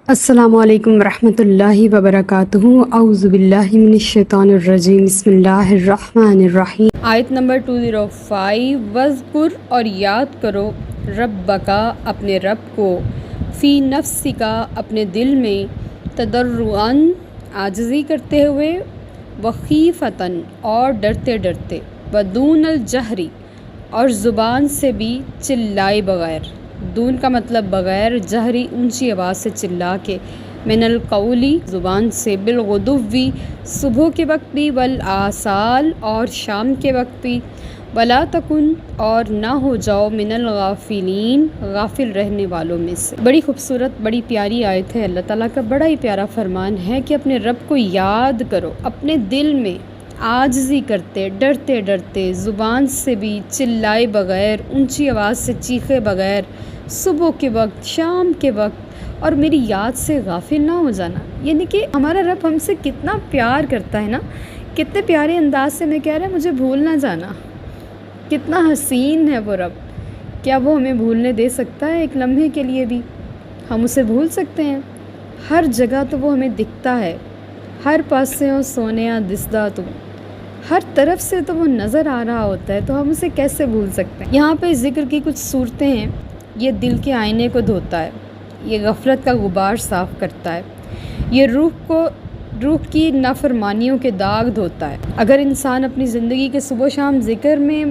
السلام علیکم ورحمۃ اللہ وبرکاتہ۔ اعوذ باللہ من الشیطان الرجیم، بسم اللہ الرحمن الرحیم۔ آیت نمبر 205۔ وذکر اور یاد کرو ربکا اپنے رب کو، فی نفسکا اپنے دل میں، تضرعاً عاجزی کرتے ہوئے، وخیفتاً اور ڈرتے ڈرتے، ودون الجہری اور زبان سے بھی چلائے بغیر۔ دون کا مطلب بغیر، جہری اونچی آواز سے چلا کے، من القولی زبان سے، بالغدوی صبح کے وقت بھی، والآصال اور شام کے وقت بھی، ولا تکن اور نہ ہو جاؤ، من الغافلین غافل رہنے والوں میں سے۔ بڑی خوبصورت بڑی پیاری آیت ہے، اللہ تعالیٰ کا بڑا ہی پیارا فرمان ہے کہ اپنے رب کو یاد کرو، اپنے دل میں عاجزی کرتے، ڈرتے ڈرتے، زبان سے بھی چلائے بغیر، اونچی آواز سے چیخے بغیر، صبح کے وقت، شام کے وقت، اور میری یاد سے غافل نہ ہو جانا۔ یعنی کہ ہمارا رب ہم سے کتنا پیار کرتا ہے نا، کتنے پیارے انداز سے میں کہہ رہا ہے مجھے بھول نہ جانا۔ کتنا حسین ہے وہ رب، کیا وہ ہمیں بھولنے دے سکتا ہے ایک لمحے کے لیے بھی؟ ہم اسے بھول سکتے ہیں؟ ہر جگہ تو وہ ہمیں دکھتا ہے، ہر پاسوں سونیا دسدا تو، ہر طرف سے تو وہ نظر آ رہا ہوتا ہے، تو ہم اسے کیسے بھول سکتے ہیں؟ یہاں پہ ذکر کی کچھ صورتیں ہیں۔ یہ دل کے آئینے کو دھوتا ہے، یہ غفلت کا غبار صاف کرتا ہے، یہ روح کی نافرمانیوں کے داغ دھوتا ہے۔ اگر انسان اپنی زندگی کے صبح و شام ذکر میں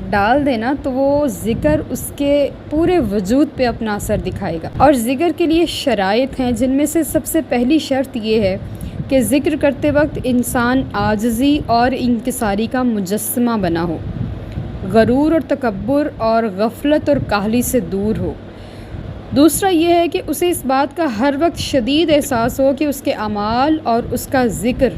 ڈال دینا تو وہ ذکر اس کے پورے وجود پہ اپنا اثر دکھائے گا۔ اور ذکر کے لیے شرائط ہیں، جن میں سے سب سے پہلی شرط یہ ہے کہ ذکر کرتے وقت انسان عاجزی اور انکساری کا مجسمہ بنا ہو، غرور اور تکبر اور غفلت اور کاہلی سے دور ہو۔ دوسرا یہ ہے کہ اسے اس بات کا ہر وقت شدید احساس ہو کہ اس کے اعمال اور اس کا ذکر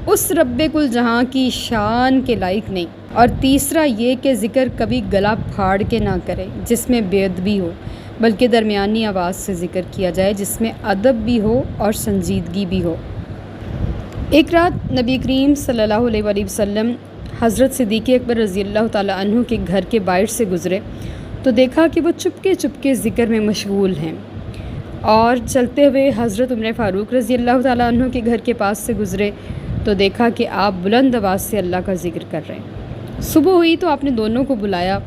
اس رب کل جہاں کی شان کے لائق نہیں۔ اور تیسرا یہ کہ ذکر کبھی گلا پھاڑ کے نہ کرے جس میں بے ادبی ہو، بلکہ درمیانی آواز سے ذکر کیا جائے جس میں ادب بھی ہو اور سنجیدگی بھی ہو۔ ایک رات نبی کریم صلی اللہ علیہ وآلہ وسلم حضرت صدیق اکبر رضی اللہ تعالیٰ عنہ کے گھر کے باہر سے گزرے تو دیکھا کہ وہ چپکے ذکر میں مشغول ہیں، اور چلتے ہوئے حضرت عمر فاروق رضی اللہ تعالیٰ عنہ کے گھر کے پاس سے گزرے تو دیکھا کہ آپ بلند آواز سے اللہ کا ذکر کر رہے ہیں۔ صبح ہوئی تو آپ نے دونوں کو بلایا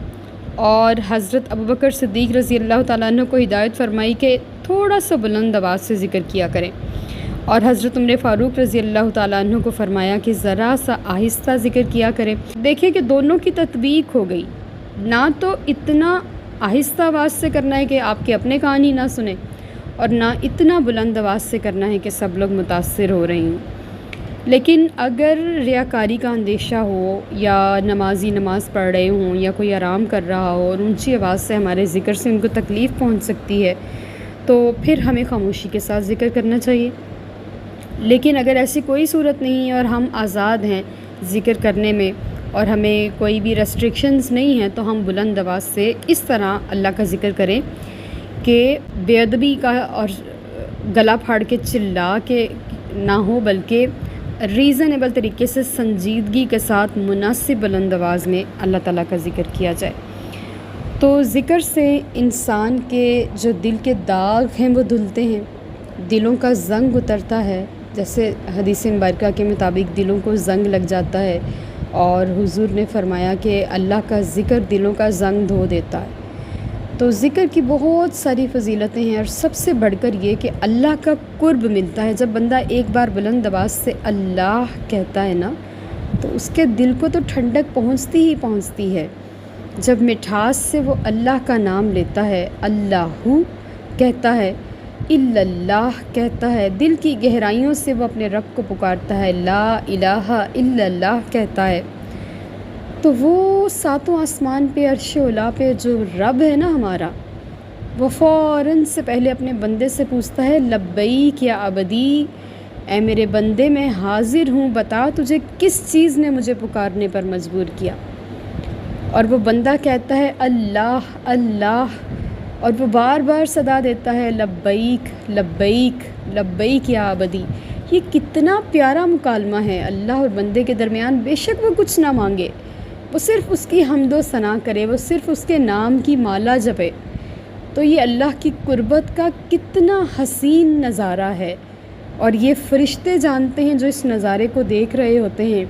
اور حضرت ابوبکر صدیق رضی اللہ تعالیٰ عنہ کو ہدایت فرمائی کہ تھوڑا سا بلند آواز سے ذکر کیا کریں، اور حضرت عمر فاروق رضی اللہ تعالیٰ عنہ کو فرمایا کہ ذرا سا آہستہ ذکر کیا کریں۔ دیکھیں کہ دونوں کی تطبیق ہو گئی، نہ تو اتنا آہستہ آواز سے کرنا ہے کہ آپ کے اپنے کان ہی نہ سنیں، اور نہ اتنا بلند آواز سے کرنا ہے کہ سب لوگ متاثر ہو رہے ہوں۔ لیکن اگر ریاکاری کا اندیشہ ہو، یا نمازی نماز پڑھ رہے ہوں، یا کوئی آرام کر رہا ہو اور اونچی آواز سے ہمارے ذکر سے ان کو تکلیف پہنچ سکتی ہے، تو پھر ہمیں خاموشی کے ساتھ ذکر کرنا چاہیے۔ لیکن اگر ایسی کوئی صورت نہیں ہے اور ہم آزاد ہیں ذکر کرنے میں، اور ہمیں کوئی بھی ریسٹرکشنز نہیں ہیں، تو ہم بلند آواز سے اس طرح اللہ کا ذکر کریں کہ بے ادبی کا اور گلا پھاڑ کے چلا کے نہ ہو، بلکہ ریزنیبل طریقے سے سنجیدگی کے ساتھ مناسب بلند آواز میں اللہ تعالیٰ کا ذکر کیا جائے۔ تو ذکر سے انسان کے جو دل کے داغ ہیں وہ دھلتے ہیں، دلوں کا زنگ اترتا ہے، جیسے حدیث مبارکہ کے مطابق دلوں کو زنگ لگ جاتا ہے، اور حضور نے فرمایا کہ اللہ کا ذکر دلوں کا زنگ دھو دیتا ہے۔ تو ذکر کی بہت ساری فضیلتیں ہیں، اور سب سے بڑھ کر یہ کہ اللہ کا قرب ملتا ہے۔ جب بندہ ایک بار بلند آواز سے اللہ کہتا ہے نا، تو اس کے دل کو تو ٹھنڈک پہنچتی ہے۔ جب مٹھاس سے وہ اللہ کا نام لیتا ہے، اللہ کہتا ہے، الا اللہ کہتا ہے، دل کی گہرائیوں سے وہ اپنے رب کو پکارتا ہے، لا الہ الا اللہ کہتا ہے، تو وہ ساتوں آسمان پہ عرش اولا پہ جو رب ہے نا ہمارا، وہ فوراً سے پہلے اپنے بندے سے پوچھتا ہے، لبیک یا عبدی، اے میرے بندے میں حاضر ہوں، بتا تجھے کس چیز نے مجھے پکارنے پر مجبور کیا؟ اور وہ بندہ کہتا ہے اللہ اللہ، اور وہ بار بار صدا دیتا ہے، لبیک لبیک لبیک یا عبدی۔ یہ کتنا پیارا مکالمہ ہے اللہ اور بندے کے درمیان۔ بے شک وہ کچھ نہ مانگے، وہ صرف اس کی حمد و ثنا کرے، وہ صرف اس کے نام کی مالا جپے، تو یہ اللہ کی قربت کا کتنا حسین نظارہ ہے، اور یہ فرشتے جانتے ہیں جو اس نظارے کو دیکھ رہے ہوتے ہیں۔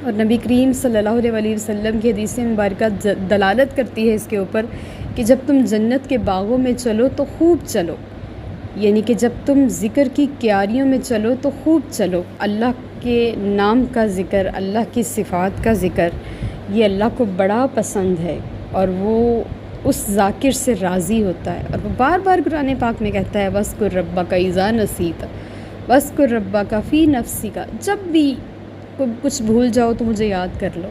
اور نبی کریم صلی اللہ علیہ وسلم کی حدیث مبارکہ دلالت کرتی ہے اس کے اوپر کہ جب تم جنت کے باغوں میں چلو تو خوب چلو، یعنی کہ جب تم ذکر کی کیاریوں میں چلو تو خوب چلو۔ اللہ کے نام کا ذکر، اللہ کی صفات کا ذکر، یہ اللہ کو بڑا پسند ہے، اور وہ اس ذاکر سے راضی ہوتا ہے، اور وہ بار بار قرآن پاک میں کہتا ہے وَاذْكُر رَبَّكَ إِذَا نَسِيتَ وَاذْكُر رَبَّكَ فِي نَفْسِكَ، جب بھی کچھ بھول جاؤ تو مجھے یاد کر لو،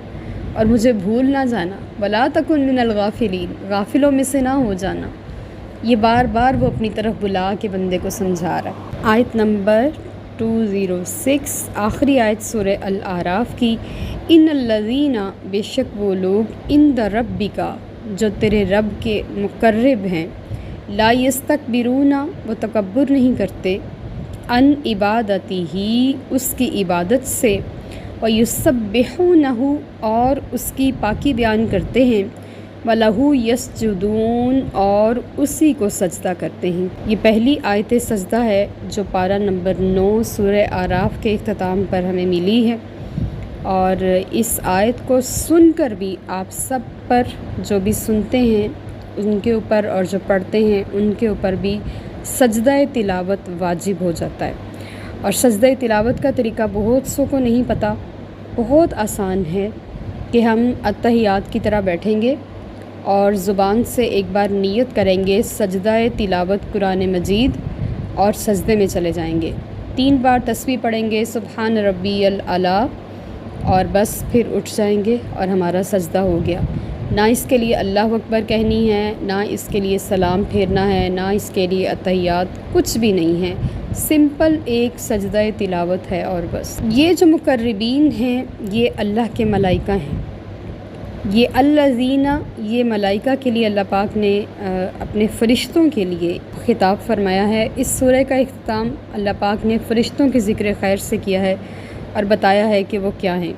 اور مجھے بھول نہ جانا، وَلَا تَكُن مِّنَ الْغَافِلِينَ، غافلوں میں سے نہ ہو جانا۔ یہ بار بار وہ اپنی طرف بلا کے بندے کو سمجھا رہا ہے۔ آیت نمبر 206، آخری آیت سورہ الاعراف کی، ان الذین، بے شک وہ لوگ، عند ربک، جو تیرے رب کے مقرب ہیں، لا یستکبرون، وہ تکبر نہیں کرتے، عن عبادتہ، اس کی عبادت سے، ویسبحونہ، اور اس کی پاکی بیان کرتے ہیں، وَلَهُ یسجدون، اور اسی کو سجدہ کرتے ہیں۔ یہ پہلی آیت سجدہ ہے جو پارہ نمبر 9 سورہ اعراف کے اختتام پر ہمیں ملی ہے، اور اس آیت کو سن کر بھی آپ سب پر، جو بھی سنتے ہیں ان کے اوپر اور جو پڑھتے ہیں ان کے اوپر بھی سجدہ تلاوت واجب ہو جاتا ہے۔ اور سجدہ تلاوت کا طریقہ بہت سو کو نہیں پتہ، بہت آسان ہے کہ ہم اتحیات کی طرح بیٹھیں گے اور زبان سے ایک بار نیت کریں گے سجدہ تلاوت قرآن مجید، اور سجدے میں چلے جائیں گے، 3 بار تسبیح پڑھیں گے سبحان ربی الاعلیٰ، اور بس پھر اٹھ جائیں گے اور ہمارا سجدہ ہو گیا۔ نہ اس کے لیے اللہ اکبر کہنی ہے، نہ اس کے لیے سلام پھیرنا ہے، نہ اس کے لیے اتحیات، کچھ بھی نہیں ہے، سمپل ایک سجدہ تلاوت ہے، اور بس۔ یہ جو مقربین ہیں یہ اللہ کے ملائکہ ہیں، یہ الذین، یہ ملائکہ کے لیے اللہ پاک نے اپنے فرشتوں کے لیے خطاب فرمایا ہے۔ اس سورہ کا اختتام اللہ پاک نے فرشتوں کے ذکر خیر سے کیا ہے، اور بتایا ہے کہ وہ کیا ہیں۔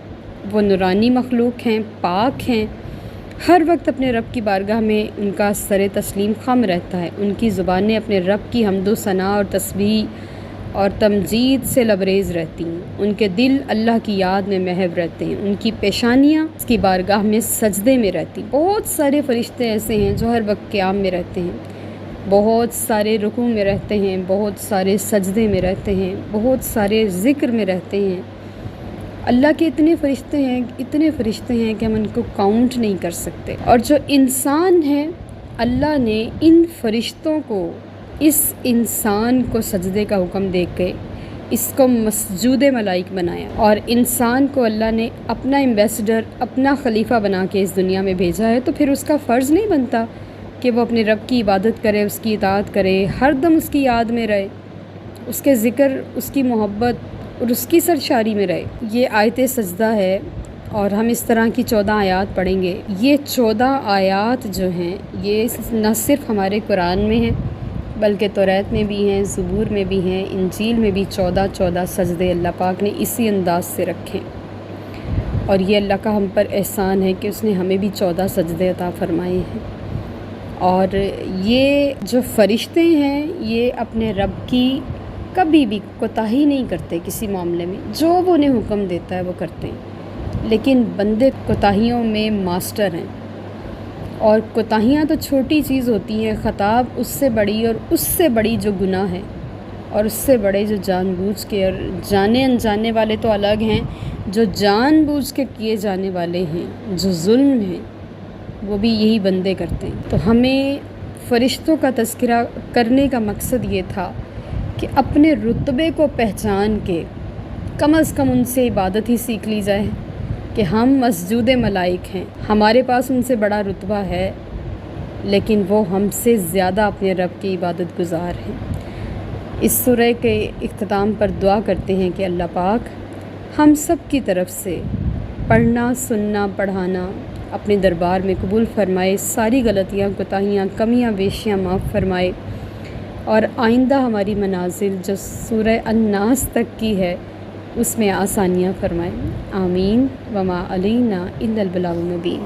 وہ نورانی مخلوق ہیں، پاک ہیں، ہر وقت اپنے رب کی بارگاہ میں ان کا سر تسلیم خم رہتا ہے، ان کی زبانیں اپنے رب کی حمد و ثنا اور تسبیح اور تمجید سے لبریز رہتی ہیں، ان کے دل اللہ کی یاد میں محو رہتے ہیں، ان کی پیشانیاں اس کی بارگاہ میں سجدے میں رہتی۔ بہت سارے فرشتے ایسے ہیں جو ہر وقت قیام میں رہتے ہیں، بہت سارے رکوع میں رہتے ہیں، بہت سارے سجدے میں رہتے ہیں، بہت سارے ذکر میں رہتے ہیں۔ اللہ کے اتنے فرشتے ہیں کہ ہم ان کو کاؤنٹ نہیں کر سکتے۔ اور جو انسان ہے، اللہ نے ان فرشتوں کو، اس انسان کو سجدے کا حکم دے کے اس کو مسجود ملائک بنایا، اور انسان کو اللہ نے اپنا ایمبیسڈر، اپنا خلیفہ بنا کے اس دنیا میں بھیجا ہے، تو پھر اس کا فرض نہیں بنتا کہ وہ اپنے رب کی عبادت کرے، اس کی اطاعت کرے، ہر دم اس کی یاد میں رہے، اس کے ذکر، اس کی محبت اور اس کی سرشاری میں رہے۔ یہ آیت سجدہ ہے، اور ہم اس طرح کی 14 آیات پڑھیں گے۔ یہ 14 آیات جو ہیں یہ نہ صرف ہمارے قرآن میں ہیں بلکہ توریت میں بھی ہیں، زبور میں بھی ہیں، انجیل میں بھی 14 سجدے اللہ پاک نے اسی انداز سے رکھے، اور یہ اللہ کا ہم پر احسان ہے کہ اس نے ہمیں بھی 14 سجدے عطا فرمائے ہیں۔ اور یہ جو فرشتے ہیں یہ اپنے رب کی کبھی بھی کوتاہی نہیں کرتے کسی معاملے میں، جو وہ انہیں حکم دیتا ہے وہ کرتے ہیں، لیکن بندے کوتاہیوں میں ماسٹر ہیں، اور کوتاہیاں تو چھوٹی چیز ہوتی ہیں، خطاب اس سے بڑی، اور اس سے بڑی جو گناہ ہے، اور اس سے بڑے جو جان بوجھ کے، اور جانے انجانے والے تو الگ ہیں، جو جان بوجھ کے کیے جانے والے ہیں، جو ظلم ہیں، وہ بھی یہی بندے کرتے ہیں۔ تو ہمیں فرشتوں کا تذکرہ کرنے کا مقصد یہ تھا کہ اپنے رتبے کو پہچان کے کم از کم ان سے عبادت ہی سیکھ لی جائے کہ ہم مسجود ملائک ہیں، ہمارے پاس ان سے بڑا رتبہ ہے، لیکن وہ ہم سے زیادہ اپنے رب کی عبادت گزار ہیں۔ اس سورہ کے اختتام پر دعا کرتے ہیں کہ اللہ پاک ہم سب کی طرف سے پڑھنا، سننا، پڑھانا اپنے دربار میں قبول فرمائے، ساری غلطیاں، کوتاہیاں، کمیاں، بیشیاں معاف فرمائے، اور آئندہ ہماری منازل جو سورہ الناس تک کی ہے اس میں آسانیاں فرمائے۔ آمین۔ وما علینا الا البلاغ المبین۔